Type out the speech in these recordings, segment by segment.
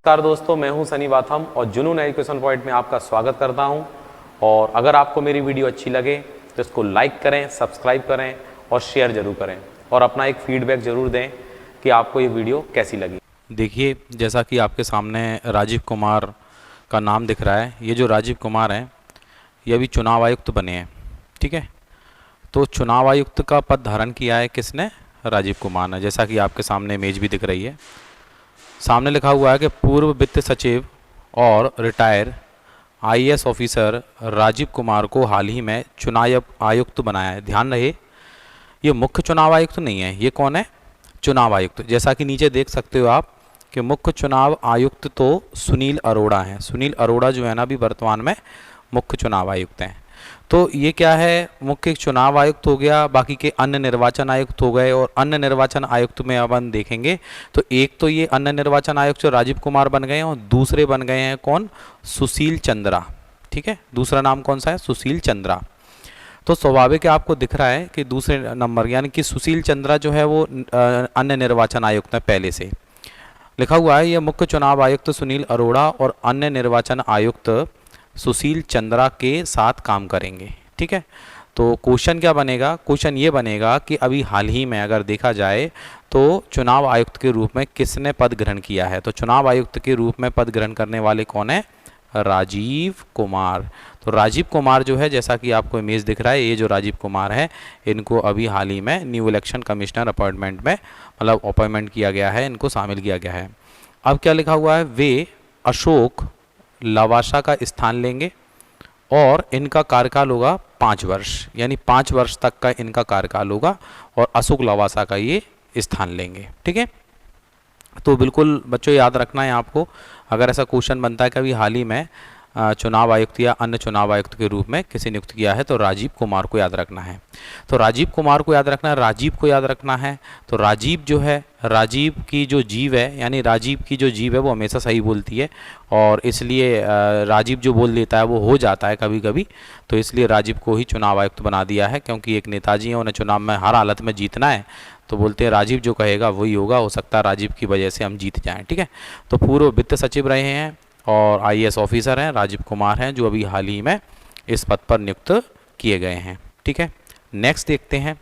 नमस्कार दोस्तों, मैं हूं सनी वाथम और जुनून एजुकेशन पॉइंट में आपका स्वागत करता हूं। और अगर आपको मेरी वीडियो अच्छी लगे तो इसको लाइक करें, सब्सक्राइब करें और शेयर जरूर करें और अपना एक फीडबैक ज़रूर दें कि आपको ये वीडियो कैसी लगी। देखिए, जैसा कि आपके सामने राजीव कुमार का नाम दिख रहा है, ये जो राजीव कुमार हैं ये अभी चुनाव आयुक्त बने हैं। ठीक है, तो चुनाव आयुक्त का पद धारण किया है किसने? राजीव कुमार ने। जैसा कि आपके सामने इमेज भी दिख रही है, सामने लिखा हुआ है कि पूर्व वित्त सचिव और retire IAS officer Rajiv Kumar को हाल ही में चुनाव आयुक्त बनाया है। ध्यान रहे, ये मुख्य चुनाव आयुक्त नहीं है। ये कौन है? चुनाव आयुक्त। जैसा कि नीचे देख सकते हो आप कि मुख्य चुनाव आयुक्त तो सुनील अरोड़ा हैं। सुनील अरोड़ा जो है ना, अभी वर्तमान में मुख्य चुनाव आयुक्त हैं। तो ये क्या है, मुख्य चुनाव आयुक्त हो गया, बाकी के अन्य निर्वाचन आयुक्त हो गए। और अन्य निर्वाचन आयुक्त में अब हम देखेंगे तो एक तो ये अन्य निर्वाचन आयुक्त जो राजीव कुमार बन गए हैं और दूसरे बन गए हैं कौन? सुशील चंद्रा। ठीक है, दूसरा नाम कौन सा है? सुशील चंद्रा। तो स्वाभाविक है, आपको दिख रहा है कि दूसरे नंबर यानी कि सुशील चंद्रा जो है वो अन्य निर्वाचन आयुक्त है। पहले से लिखा हुआ है ये मुख्य चुनाव आयुक्त सुनील अरोड़ा और अन्य निर्वाचन आयुक्त सुशील चंद्रा के साथ काम करेंगे। ठीक है, तो क्वेश्चन क्या बनेगा? क्वेश्चन ये बनेगा कि अभी हाल ही में अगर देखा जाए तो चुनाव आयुक्त के रूप में किसने पद ग्रहण किया है? तो चुनाव आयुक्त के रूप में पद ग्रहण करने वाले कौन है? राजीव कुमार। तो राजीव कुमार जो है, जैसा कि आपको इमेज दिख रहा है, ये जो राजीव कुमार है, इनको अभी हाल ही में न्यू इलेक्शन कमिश्नर अपॉइंटमेंट में मतलब अपॉइंटमेंट किया गया है, इनको शामिल किया गया है। अब क्या लिखा हुआ है? वे अशोक लवासा का स्थान लेंगे और इनका कार्यकाल होगा 5 वर्ष, यानी 5 वर्ष तक का इनका कार्यकाल होगा और अशोक लवासा का ये स्थान लेंगे। ठीक है, तो बिल्कुल बच्चों याद रखना है आपको, अगर ऐसा क्वेश्चन बनता है कि अभी हाल ही में चुनाव आयुक्त या अन्य चुनाव आयुक्त के रूप में किसे नियुक्त किया है, तो राजीव कुमार को याद रखना है। तो राजीव कुमार को याद रखना है, राजीव को याद रखना है। तो राजीव जो है, राजीव की जो जीव है, यानी राजीव की जो जीव है वो हमेशा सही बोलती है और इसलिए राजीव जो बोल देता है वो हो जाता है कभी कभी। तो इसलिए राजीव को ही चुनाव आयुक्त बना दिया है, क्योंकि एक नेताजी हैं, उन्हें चुनाव में हर हालत में जीतना है। तो बोलते हैं राजीव जो कहेगा वही होगा, हो सकता है राजीव की वजह से हम जीत जाएं। ठीक है, तो पूर्व वित्त सचिव रहे हैं और आईएएस ऑफिसर हैं, राजीव कुमार हैं, जो अभी हाल ही में इस पद पर नियुक्त किए गए हैं। ठीक है, नेक्स्ट देखते हैं।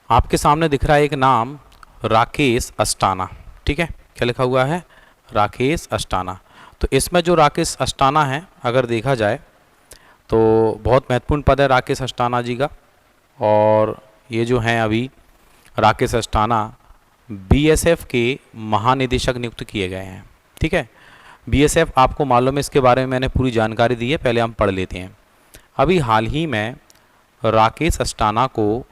आपके सामने दिख रहा है एक नाम, राकेश अस्थाना। ठीक है, क्या लिखा हुआ है? राकेश अस्थाना। तो इसमें जो राकेश अस्थाना है, अगर देखा जाए तो बहुत महत्वपूर्ण पद है राकेश अस्थाना जी का। और ये जो हैं अभी राकेश अस्थाना बीएसएफ के महानिदेशक नियुक्त किए गए हैं। ठीक है, बीएसएफ आपको मालूम है, इसके बारे में मैंने पूरी जानकारी दी है, पहले हम पढ़ लेते हैं। अभी हाल ही में राकेश अस्थाना को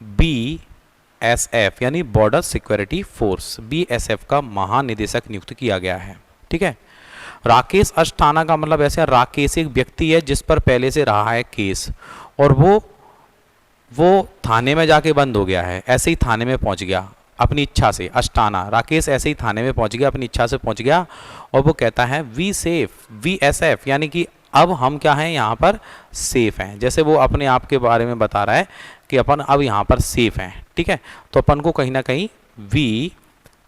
बीएसएफ यानी बॉर्डर सिक्योरिटी फोर्स बीएसएफ का महानिदेशक नियुक्त किया गया है। ठीक है, राकेश अस्थाना का मतलब ऐसे, राकेश एक व्यक्ति है जिस पर पहले से रहा है केस और वो थाने में जाके बंद हो गया है। ऐसे ही थाने में पहुंच गया अपनी इच्छा से। अस्थाना राकेश ऐसे ही थाने में पहुंच गया, अपनी इच्छा से पहुंच गया और वो कहता है वी सेफ, वीएसएफ यानी कि अब हम क्या हैं, यहाँ पर सेफ हैं। जैसे वो अपने आप के बारे में बता रहा है कि अपन अब यहाँ पर सेफ हैं। ठीक है, तो अपन को कहीं ना कहीं वी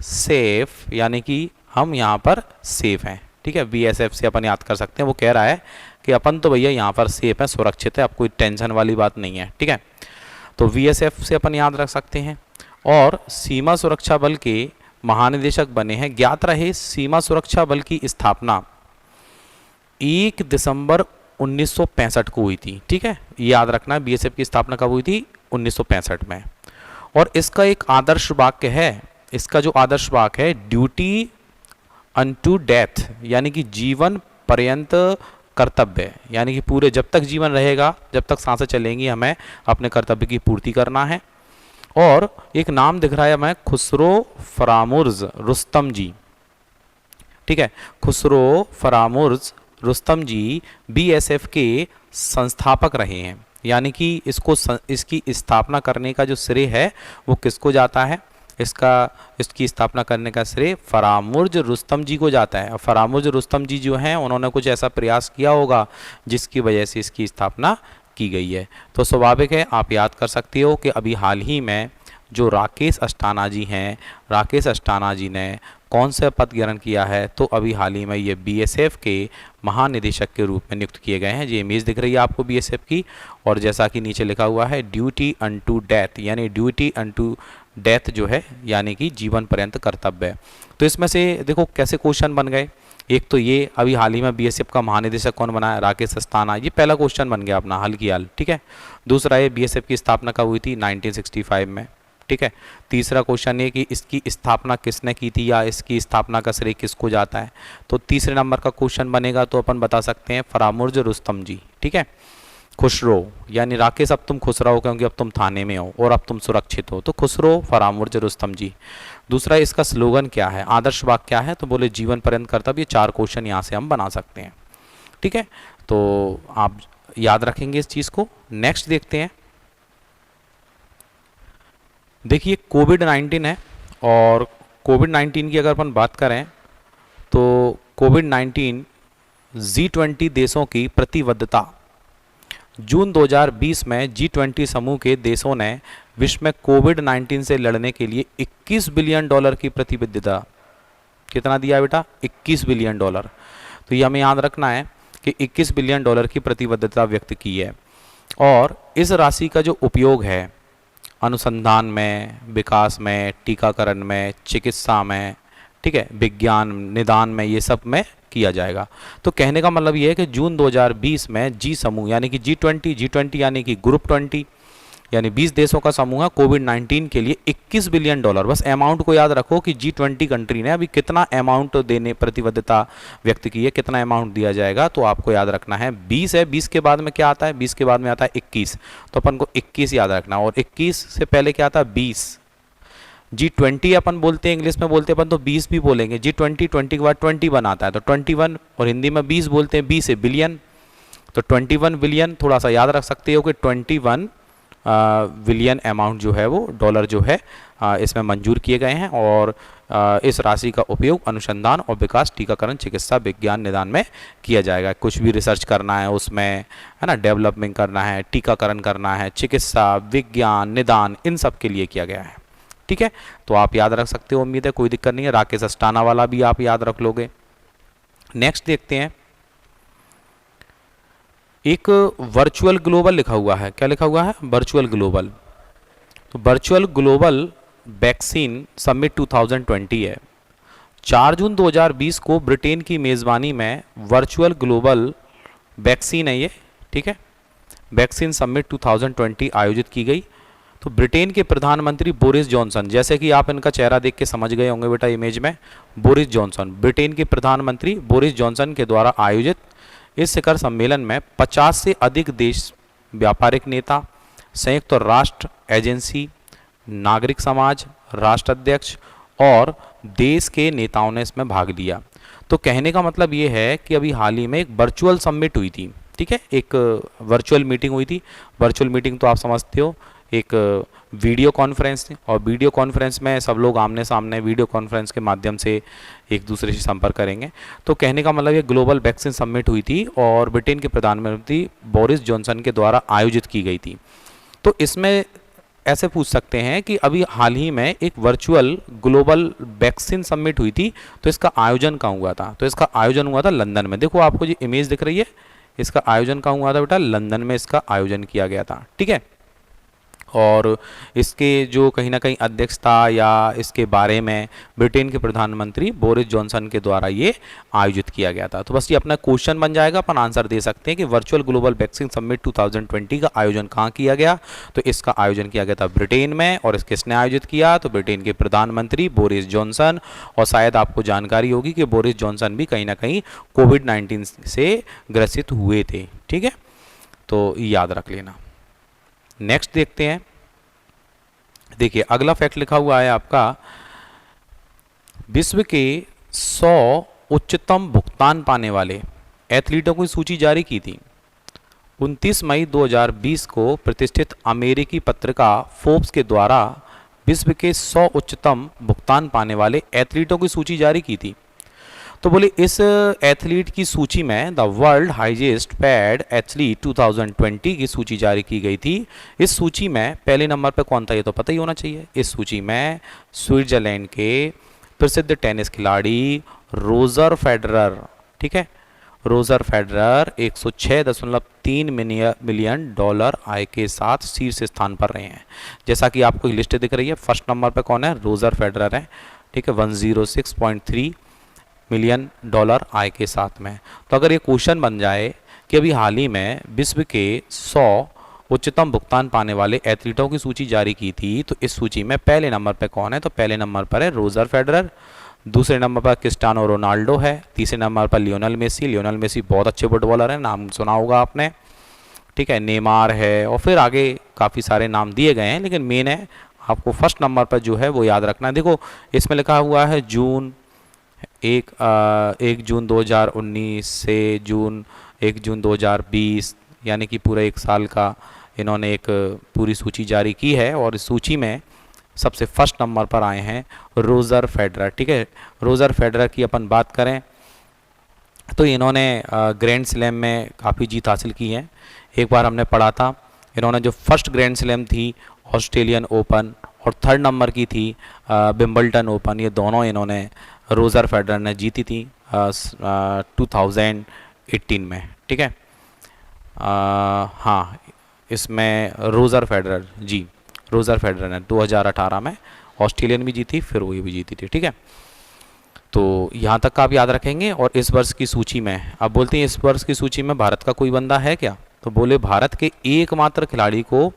सेफ यानी कि हम यहाँ पर सेफ हैं। ठीक है, बीएसएफ से अपन याद कर सकते हैं। वो कह रहा है कि अपन तो भैया यहाँ पर सेफ है, सुरक्षित है, अब कोई टेंशन वाली बात नहीं है। ठीक है, तो बीएसएफ से अपन याद रख सकते हैं। और सीमा सुरक्षा बल के महानिदेशक बने हैं। ज्ञात रहे, सीमा सुरक्षा बल की स्थापना 1 दिसंबर 1965 को हुई थी। ठीक है, याद रखना है, बीएसएफ की स्थापना कब हुई थी? 1965 में। और इसका एक आदर्श वाक्य है, इसका जो आदर्श वाक्य है, ड्यूटी अनटू डेथ यानी कि जीवन पर्यंत कर्तव्य, यानी कि पूरे जब तक जीवन रहेगा, जब तक सांसें चलेंगी, हमें अपने कर्तव्य की पूर्ति करना है। और एक नाम दिख रहा है हमें, खुसरो फरामुर्ज रुस्तम जी। ठीक है, खुसरो फरामुर्ज रुस्तम जी बीएसएफ के संस्थापक रहे हैं, यानी कि इसकी स्थापना करने का जो श्रेय है वो किसको जाता है? इसकी स्थापना करने का श्रेय फरामुर्ज रुस्तम जी को जाता है। फरामुर्ज रुस्तम जी जो हैं, उन्होंने कुछ ऐसा प्रयास किया होगा जिसकी वजह से इसकी स्थापना की गई है। तो स्वाभाविक है, आप याद कर सकते हो कि अभी हाल ही में जो राकेश अस्थाना जी हैं, राकेश अस्थाना जी ने कौन सा पद ग्रहण किया है? तो अभी हाल ही में ये बीएसएफ के महानिदेशक के रूप में नियुक्त किए गए हैं। ये इमेज दिख रही है आपको बीएसएफ की, और जैसा कि नीचे लिखा हुआ है ड्यूटी अनटू डेथ, यानी ड्यूटी अनटू डेथ जो है यानी कि जीवन पर्यंत कर्तव्य। तो इसमें से देखो कैसे क्वेश्चन बन गए। एक तो ये अभी हाल ही में बीएसएफ का महानिदेशक कौन बना है? राकेश अस्थाना, ये पहला क्वेश्चन बन गया अपना हल की हाल, ठीक है। दूसरा ये बीएसएफ की स्थापना कब हुई थी? 1965 में, ठीक है। तीसरा क्वेश्चन ये कि इसकी स्थापना किसने की थी या इसकी स्थापना का श्रेय किसको जाता है? तो तीसरे नंबर का क्वेश्चन बनेगा तो अपन बता सकते हैं फरामुर्ज रुस्तम जी, ठीक है। खुश रहो, यानी राकेश अब तुम खुश रहो क्योंकि अब तुम थाने में हो और अब तुम सुरक्षित हो, तो खुश रहो फरामुर्ज रुस्तम जी। दूसरा इसका स्लोगन क्या है, आदर्श वाक्य क्या है? तो बोले जीवन पर्यंत कर्तव्य। ये 4 क्वेश्चन यहाँ से हम बना सकते हैं, ठीक है। तो आप याद रखेंगे इस चीज़ को। नेक्स्ट देखते हैं। देखिए कोविड-19 है, और कोविड-19 की अगर अपन बात करें तो कोविड-19 G20 देशों की प्रतिबद्धता। जून 2020 में G20 समूह के देशों ने विश्व में कोविड-19 से लड़ने के लिए $21 बिलियन की प्रतिबद्धता, कितना दिया बेटा? $21 बिलियन। तो ये हमें याद रखना है कि $21 बिलियन की प्रतिबद्धता व्यक्त की है, और इस राशि का जो उपयोग है अनुसंधान में, विकास में, टीकाकरण में, चिकित्सा में, ठीक है, विज्ञान निदान में, ये सब में किया जाएगा। तो कहने का मतलब ये है कि जून 2020 में जी समूह यानी कि G20 यानी कि ग्रुप 20 यानी 20 देशों का समूह है, कोविड-19 के लिए $21 बिलियन, बस अमाउंट को याद रखो कि G20 कंट्री ने अभी कितना अमाउंट देने प्रतिबद्धता व्यक्त की है, कितना अमाउंट दिया जाएगा। तो आपको याद रखना है 20 है, 20 के बाद में क्या आता है? 20 के बाद में आता है 21, तो अपन को 21 याद रखना, और 21 से पहले क्या आता है? 20। G20 अपन बोलते हैं, इंग्लिश में बोलते हैं अपन तो 20 भी बोलेंगे। G20 20 के बाद 20 बनाता है, तो 21, और हिंदी में 20 बोलते हैं, 20 है बिलियन, तो 21 बिलियन। थोड़ा सा याद रख सकते हो कि 21 बिलियन अमाउंट जो है वो डॉलर जो है इसमें मंजूर किए गए हैं, और इस राशि का उपयोग अनुसंधान और विकास, टीकाकरण, चिकित्सा, विज्ञान निदान में किया जाएगा। कुछ भी रिसर्च करना है उसमें, है ना, डेवलपमेंट करना है, टीकाकरण करना है, चिकित्सा, विज्ञान, निदान, इन सब के लिए किया गया है, ठीक है। तो आप याद रख सकते हो, उम्मीद है कोई दिक्कत नहीं है। राकेश अस्थाना वाला भी आप याद रख लोगे। नेक्स्ट देखते हैं, एक वर्चुअल ग्लोबल लिखा हुआ है। क्या लिखा हुआ है? Virtual global. तो वर्चुअल ग्लोबल वैक्सीन समिट 2020 है। 4 जून 2020 को ब्रिटेन की मेज़बानी में वर्चुअल ग्लोबल वैक्सीन है ये, ठीक है, वैक्सीन समिट 2020 आयोजित की गई। तो ब्रिटेन के प्रधानमंत्री बोरिस जॉनसन, जैसे कि आप इनका चेहरा देख के समझ गए होंगे बेटा इमेज में, बोरिस जॉनसन, ब्रिटेन के प्रधानमंत्री बोरिस जॉनसन के द्वारा आयोजित इस शिखर सम्मेलन में 50 से अधिक देश, व्यापारिक नेता, संयुक्त राष्ट्र एजेंसी, नागरिक समाज, राष्ट्राध्यक्ष और देश के नेताओं ने इसमें भाग लिया। तो कहने का मतलब ये है कि अभी हाल ही में एक वर्चुअल समिट हुई थी, ठीक है, एक वर्चुअल मीटिंग हुई थी। वर्चुअल मीटिंग तो आप समझते हो, एक वीडियो कॉन्फ्रेंस थी, और वीडियो कॉन्फ्रेंस में सब लोग आमने सामने वीडियो कॉन्फ्रेंस के माध्यम से एक दूसरे से संपर्क करेंगे। तो कहने का मतलब ये ग्लोबल वैक्सीन समिट हुई थी और ब्रिटेन के प्रधानमंत्री बोरिस जॉनसन के द्वारा आयोजित की गई थी। तो इसमें ऐसे पूछ सकते हैं कि अभी हाल ही में एक वर्चुअल ग्लोबल वैक्सीन समिट हुई थी, तो इसका आयोजन कहाँ हुआ था? तो इसका आयोजन हुआ था लंदन में। देखो आपको जो इमेज दिख रही है, इसका आयोजन कहाँ हुआ था बेटा? लंदन में इसका आयोजन किया गया था, ठीक है। और इसके जो कहीं ना कहीं अध्यक्षता या इसके बारे में ब्रिटेन के प्रधानमंत्री बोरिस जॉनसन के द्वारा ये आयोजित किया गया था। तो बस ये अपना क्वेश्चन बन जाएगा, अपन आंसर दे सकते हैं कि वर्चुअल ग्लोबल वैक्सीन समिट 2020 का आयोजन कहाँ किया गया? तो इसका आयोजन किया गया था ब्रिटेन में। और इस किसने आयोजित किया? तो ब्रिटेन के प्रधानमंत्री बोरिस जॉनसन। और शायद आपको जानकारी होगी कि बोरिस जॉनसन भी कहीं ना कहीं कोविड-19 से ग्रसित हुए थे, ठीक है, तो याद रख लेना। नेक्स्ट देखते हैं, देखिए अगला फैक्ट लिखा हुआ है आपका, विश्व के 100 उच्चतम भुगतान पाने वाले एथलीटों की सूची जारी की थी। 29 मई 2020 को प्रतिष्ठित अमेरिकी पत्रिका फोर्ब्स के द्वारा विश्व के 100 उच्चतम भुगतान पाने वाले एथलीटों की सूची जारी की थी। तो बोले इस एथलीट की सूची में the world highest paid athlete 2020 की सूची जारी की गई थी। इस सूची में पहले नंबर पर कौन था, ये तो पता ही होना चाहिए। इस सूची में स्विट्जरलैंड के प्रसिद्ध टेनिस खिलाड़ी रोजर फेडरर, ठीक है, रोजर फेडरर 106.3 मिलियन डॉलर आय के साथ शीर्ष स्थान पर रहे हैं। जैसा कि आपको लिस्ट दिख रही है, फर्स्ट नंबर पर कौन है, रोजर फेडरर है, ठीक है, 106.3 मिलियन डॉलर आय के साथ में। तो अगर ये क्वेश्चन बन जाए कि अभी हाल ही में विश्व के 100 उच्चतम भुगतान पाने वाले एथलीटों की सूची जारी की थी, तो इस सूची में पहले नंबर पर कौन है, तो पहले नंबर पर है रोजर फेडरर, दूसरे नंबर पर क्रिस्टियानो रोनाल्डो है, तीसरे नंबर पर लियोनेल मेसी। लियोनेल मेसी बहुत अच्छे फुटबॉलर हैं, नाम सुना होगा आपने, ठीक है, नेमार है, और फिर आगे काफ़ी सारे नाम दिए गए हैं, लेकिन मेन है आपको फर्स्ट नंबर पर जो है वो याद रखना है। देखो इसमें लिखा हुआ है जून 1 जून 2019 से 1 जून 2020, यानी कि पूरा एक साल का इन्होंने एक पूरी सूची जारी की है, और इस सूची में सबसे फर्स्ट नंबर पर आए हैं रोजर फेडरर, ठीक है। रोजर फेडरर की अपन बात करें तो इन्होंने ग्रैंड स्लैम में काफ़ी जीत हासिल की है। एक बार हमने पढ़ा था, इन्होंने जो फर्स्ट ग्रैंड स्लैम थी ऑस्ट्रेलियन ओपन, और थर्ड नंबर की थी विंबलडन ओपन, ये दोनों इन्होंने रोजर फेडरर ने जीती थी 2018 में, ठीक है। हाँ, इसमें रोजर फेडरर, जी रोजर फेडरर ने 2018 में ऑस्ट्रेलियन भी जीती, फिर वो भी जीती थी, ठीक है। तो यहाँ तक का आप याद रखेंगे। और इस वर्ष की सूची में, अब बोलते हैं इस वर्ष की सूची में भारत का कोई बंदा है क्या, तो बोले भारत के एकमात्र खिलाड़ी को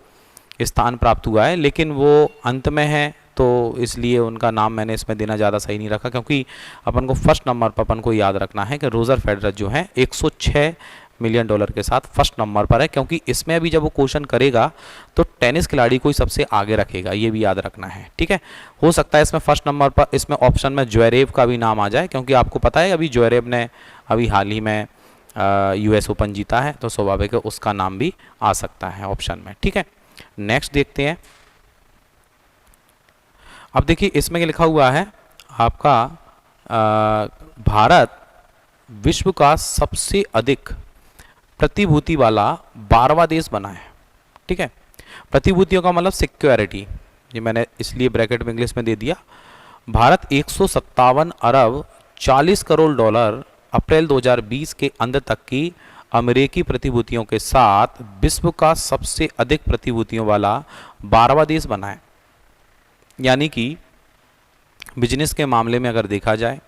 स्थान प्राप्त हुआ है, लेकिन वो अंत में है, तो इसलिए उनका नाम मैंने इसमें देना ज़्यादा सही नहीं रखा, क्योंकि अपन को फर्स्ट नंबर पर अपन को याद रखना है कि रोजर फेडरर जो है 106 मिलियन डॉलर के साथ फर्स्ट नंबर पर है, क्योंकि इसमें अभी जब वो क्वेश्चन करेगा तो टेनिस खिलाड़ी को ही सबसे आगे रखेगा, ये भी याद रखना है, ठीक है। हो सकता है इसमें फर्स्ट नंबर पर, इसमें ऑप्शन में ज्वेरेव का भी नाम आ जाए, क्योंकि आपको पता है अभी ज्वेरेव ने अभी हाल ही में US ओपन जीता है, तो स्वाभाविक है उसका नाम भी आ सकता है ऑप्शन में, ठीक है। नेक्स्ट देखते हैं। अब देखिए इसमें लिखा हुआ है आपका भारत विश्व का सबसे अधिक प्रतिभूति वाला 12वां देश बना है, ठीक है। प्रतिभूतियों का मतलब सिक्योरिटी, ये मैंने इसलिए ब्रैकेट में इंग्लिश में दे दिया। भारत 157 अरब 40 करोड़ डॉलर अप्रैल 2020 के अंत तक की अमेरिकी प्रतिभूतियों के साथ विश्व का सबसे अधिक प्रतिभूतियों वाला 12वां देश बना है। यानी कि बिजनेस के मामले में अगर देखा जाए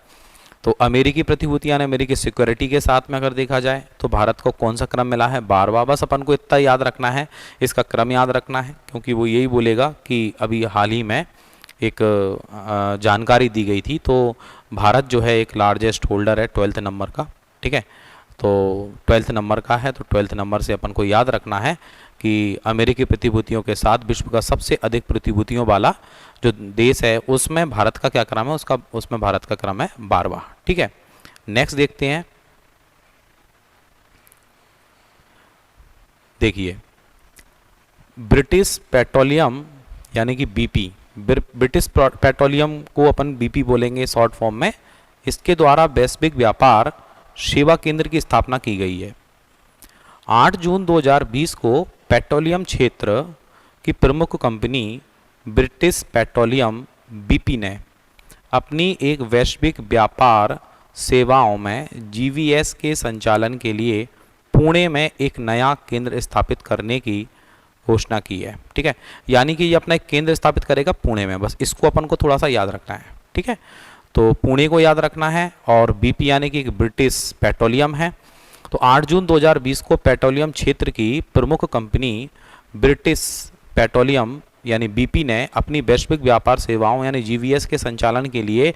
तो अमेरिकी प्रतिभूतियां, अमेरिकी सिक्योरिटी के साथ में अगर देखा जाए तो भारत को कौन सा क्रम मिला है, 12वां। बस अपन को इतना याद रखना है, इसका क्रम याद रखना है, क्योंकि वो यही बोलेगा कि अभी हाल ही में एक जानकारी दी गई थी, तो भारत जो है एक लार्जेस्ट होल्डर है 12th नंबर का, ठीक है। तो 12th नंबर का है, तो 12th नंबर से अपन को याद रखना है कि अमेरिकी प्रतिभूतियों के साथ विश्व का सबसे अधिक प्रतिभूतियों वाला जो देश है उसमें भारत का क्या क्रम है, उसमें भारत का क्रम है 12वां, ठीक है। नेक्स्ट देखते हैं। देखिए ब्रिटिश पेट्रोलियम यानी कि BP, ब्रिटिश पेट्रोलियम को अपन BP बोलेंगे शॉर्ट फॉर्म में, इसके द्वारा वैश्विक व्यापार सेवा केंद्र की स्थापना की गई है। 8 जून 2020 को पेट्रोलियम क्षेत्र की प्रमुख कंपनी ब्रिटिश पेट्रोलियम BP ने अपनी एक वैश्विक व्यापार सेवाओं में GVS के संचालन के लिए पुणे में एक नया केंद्र स्थापित करने की घोषणा की है, ठीक है। यानी कि ये अपना एक केंद्र स्थापित करेगा पुणे में, बस इसको अपन को थोड़ा सा याद रखना है, ठीक है। तो पुणे को याद रखना है, और BP यानी कि एक ब्रिटिश पेट्रोलियम है। तो 8 जून 2020 को पेट्रोलियम क्षेत्र की प्रमुख कंपनी ब्रिटिश पेट्रोलियम यानी BP ने अपनी वैश्विक व्यापार सेवाओं यानी GVS के संचालन के लिए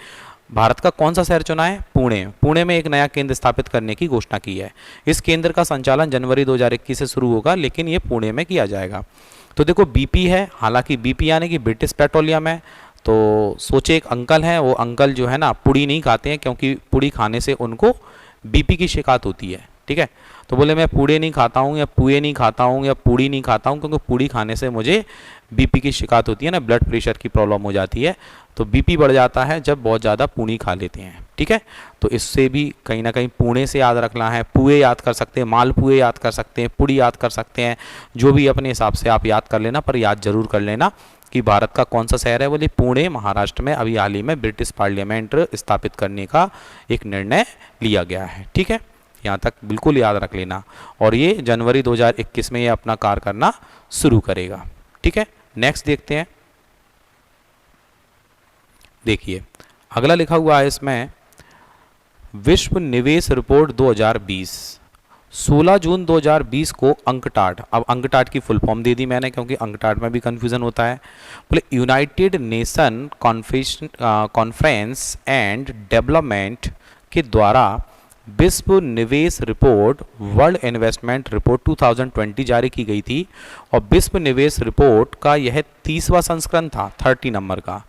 भारत का कौन सा शहर चुना है, पुणे में एक नया केंद्र स्थापित करने की घोषणा की है। इस केंद्र का संचालन जनवरी 2021 से शुरू होगा, लेकिन ये पुणे में किया जाएगा। तो देखो BP है, हालांकि BP यानी कि ब्रिटिश पेट्रोलियम है, तो सोचे एक अंकल हैं, वो अंकल जो है ना पुड़ी नहीं खाते हैं, क्योंकि पुड़ी खाने से उनको BP की शिकायत होती है, ठीक है। तो बोले मैं पूड़े नहीं खाता हूँ या पुए नहीं खाता हूँ या पूड़ी नहीं खाता हूँ, क्योंकि पूड़ी खाने से मुझे BP की शिकायत होती है ना, ब्लड प्रेशर की प्रॉब्लम हो जाती है। तो बीपी बढ़ जाता है जब बहुत ज़्यादा पूनी खा लेते हैं, ठीक है। तो इससे भी कहीं ना कहीं पुणे से याद रखना है, पुए याद कर सकते हैं, मालपुए याद कर सकते हैं, पुड़ी याद कर सकते हैं, जो भी अपने हिसाब से आप याद कर लेना, पर याद जरूर कर लेना कि भारत का कौन सा शहर है, बोले पुणे महाराष्ट्र में अभी हाल ही में ब्रिटिश पार्लियामेंट स्थापित करने का एक निर्णय लिया गया है, ठीक है। यहाँ तक बिल्कुल याद रख लेना। और ये जनवरी 2021 में ये अपना कार्य करना शुरू करेगा, ठीक है। नेक्स्ट देखते हैं। देखिए अगला लिखा हुआ है इसमें, विश्व निवेश रिपोर्ट 2020, 16 जून 2020 को अंकटाड। अब अंकटाड की फुल फॉर्म दे दी मैंने क्योंकि अंकटाड में भी कंफ्यूजन होता है। बोले United nation conference and development के द्वारा विश्व निवेश रिपोर्ट, वर्ल्ड इन्वेस्टमेंट रिपोर्ट 2020 जारी की गई थी और विश्व निवेश रिपोर्ट का यह 30वां संस्करण था, 30 नंबर का।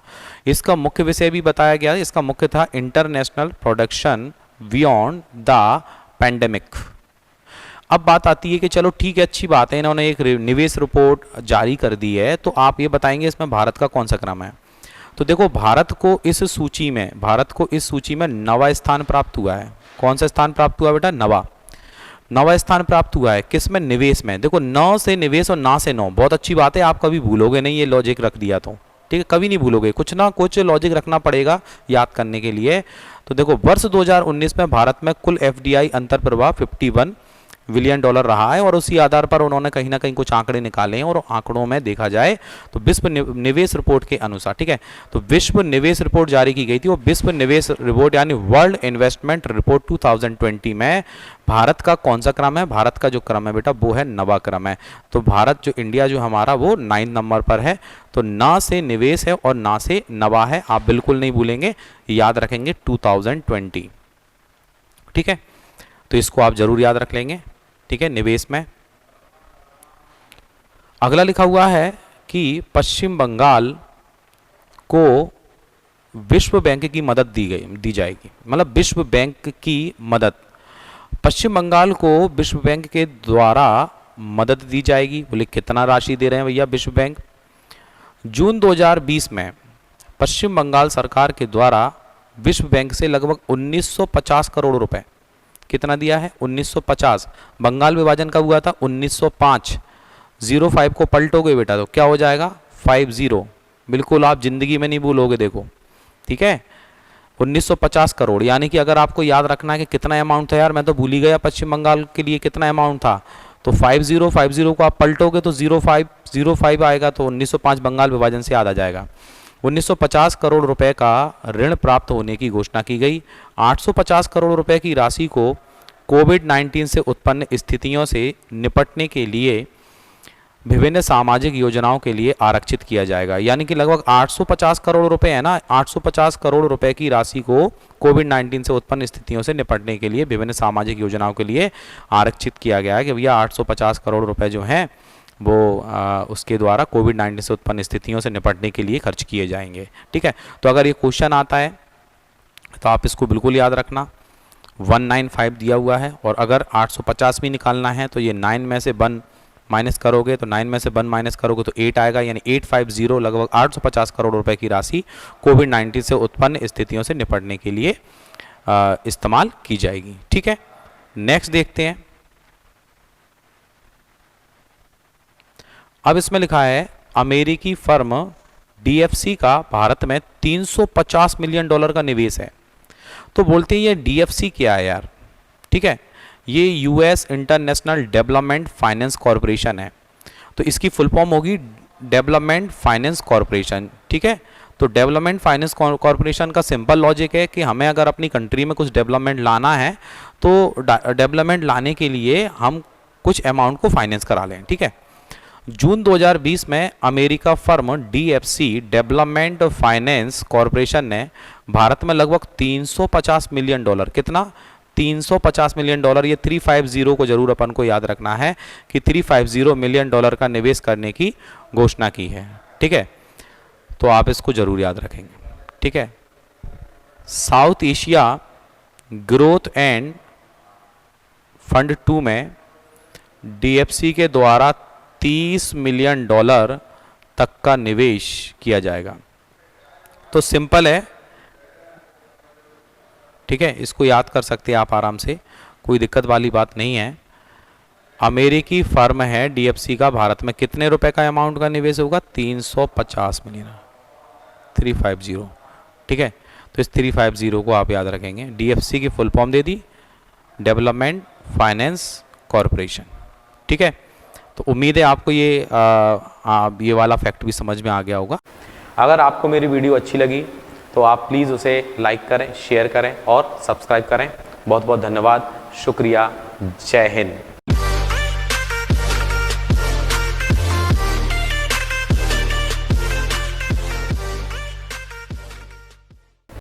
इसका मुख्य विषय भी बताया गया, इसका मुख्य था international production beyond the pandemic. अब बात आती है कि चलो ठीक है, अच्छी बात है, इन्होंने एक निवेश रिपोर्ट जारी कर दी है, तो आप ये बताएंगे इसमें भारत का कौन सा क्रम है। तो देखो भारत को इस सूची में 9वां स्थान प्राप्त हुआ है। कौन सा स्थान प्राप्त हुआ बेटा? 9वां स्थान प्राप्त हुआ है। किस में? निवेश में। देखो 9 से निवेश और ना से 9, बहुत अच्छी बात है, आप कभी भूलोगे नहीं, ये लॉजिक रख दिया तो ठीक है, कभी नहीं भूलोगे, कुछ ना कुछ लॉजिक रखना पड़ेगा याद करने के लिए। तो देखो वर्ष 2019 में भारत में कुल एफडीआई अंतर प्रवाह 51 बिलियन डॉलर रहा है और उसी आधार पर उन्होंने कहीं ना कहीं कुछ आंकड़े निकाले हैं और आंकड़ों में देखा जाए तो विश्व निवेश रिपोर्ट के अनुसार, ठीक है, तो विश्व निवेश रिपोर्ट जारी की गई थी और विश्व निवेश रिपोर्ट यानी वर्ल्ड इन्वेस्टमेंट रिपोर्ट 2020 में भारत का कौन सा क्रम है? भारत का जो क्रम है बेटा वो है 9वां क्रम है। तो भारत जो इंडिया जो हमारा वो 9 नंबर पर है। तो ना से निवेश है और ना से 9वां है, आप बिल्कुल नहीं भूलेंगे, याद रखेंगे 2020, ठीक है। तो इसको आप जरूर याद रख लेंगे, ठीक है। निवेश में अगला लिखा हुआ है कि पश्चिम बंगाल को विश्व बैंक की मदद दी जाएगी, मतलब विश्व बैंक की मदद, पश्चिम बंगाल को विश्व बैंक के द्वारा मदद दी जाएगी। बोले कितना राशि दे रहे हैं भैया विश्व बैंक? जून 2020 में पश्चिम बंगाल सरकार के द्वारा विश्व बैंक से लगभग 1950 करोड़ रुपए, कितना दिया है? 1950। बंगाल विभाजन कब हुआ था? 1905। 05 को पलटोगे बेटा तो क्या हो जाएगा? 50। बिल्कुल आप जिंदगी में नहीं भूलोगे, देखो, ठीक है। 1950 करोड़, यानी कि अगर आपको याद रखना है कि कितना अमाउंट था, यार मैं तो भूल ही गया पश्चिम बंगाल के लिए कितना अमाउंट था, तो 50 को आप पलटोगे तो 05 आएगा, तो 1905 बंगाल विभाजन से याद आ जाएगा। 1950 करोड़ रुपए का ऋण प्राप्त होने की घोषणा की गई। 850 करोड़ रुपए की राशि को कोविड-19 से उत्पन्न स्थितियों से निपटने के लिए विभिन्न सामाजिक योजनाओं के लिए आरक्षित किया जाएगा। यानी कि लगभग 850 करोड़ रुपए है ना, 850 करोड़ रुपए की राशि को कोविड-19 से उत्पन्न स्थितियों से निपटने के लिए विभिन्न सामाजिक योजनाओं के लिए आरक्षित किया गया है कि भैया 850 करोड़ रुपए जो हैं वो उसके द्वारा कोविड-19 से उत्पन्न स्थितियों से निपटने के लिए खर्च किए जाएंगे, ठीक है। तो अगर ये क्वेश्चन आता है तो आप इसको बिल्कुल याद रखना, 195 दिया हुआ है और अगर 850 भी निकालना है तो ये 9 में से 1 माइनस करोगे तो 9 में से 1 माइनस करोगे तो 8 आएगा, यानी 850 लगभग 850 करोड़ रुपए की राशि कोविड-19 से उत्पन्न स्थितियों से निपटने के लिए इस्तेमाल की जाएगी, ठीक है। नेक्स्ट देखते हैं। अब इसमें लिखा है अमेरिकी फर्म डीएफसी का भारत में $350 मिलियन का निवेश है। तो बोलते हैं ये डीएफसी क्या है यार, ठीक है, ये US international development finance corporation है। तो इसकी फुल फॉर्म होगी डेवलपमेंट फाइनेंस कॉरपोरेशन, ठीक है। तो डेवलपमेंट फाइनेंस कॉरपोरेशन का सिंपल लॉजिक है कि हमें अगर अपनी कंट्री में कुछ डेवलपमेंट लाना है तो डेवलपमेंट लाने के लिए हम कुछ अमाउंट को फाइनेंस करा लें, ठीक है। जून 2020 में America firm DFC development finance corporation ने भारत में लगभग $350 मिलियन, कितना? $350 मिलियन, ये 350 को जरूर अपन को याद रखना है कि $350 मिलियन का निवेश करने की घोषणा की है, ठीक है। तो आप इसको जरूर याद रखेंगे, ठीक है। South Asia growth end fund 2 में डीएफसी के द्वारा $30 मिलियन तक का निवेश किया जाएगा। तो सिंपल है, ठीक है, इसको याद कर सकते हैं आप आराम से, कोई दिक्कत वाली बात नहीं है। अमेरिकी फर्म है डीएफसी का, भारत में कितने रुपए का अमाउंट का निवेश होगा? 350 मिलियन, 350, ठीक है। तो इस 350 को आप याद रखेंगे। डीएफसी की फुल फॉर्म दे दी, डेवलपमेंट फाइनेंस कॉरपोरेशन, ठीक है। तो उम्मीद है आपको ये वाला फैक्ट भी समझ में आ गया होगा। अगर आपको मेरी वीडियो अच्छी लगी तो आप प्लीज़ उसे लाइक करें, शेयर करें और सब्सक्राइब करें। बहुत बहुत धन्यवाद, शुक्रिया, जय हिंद।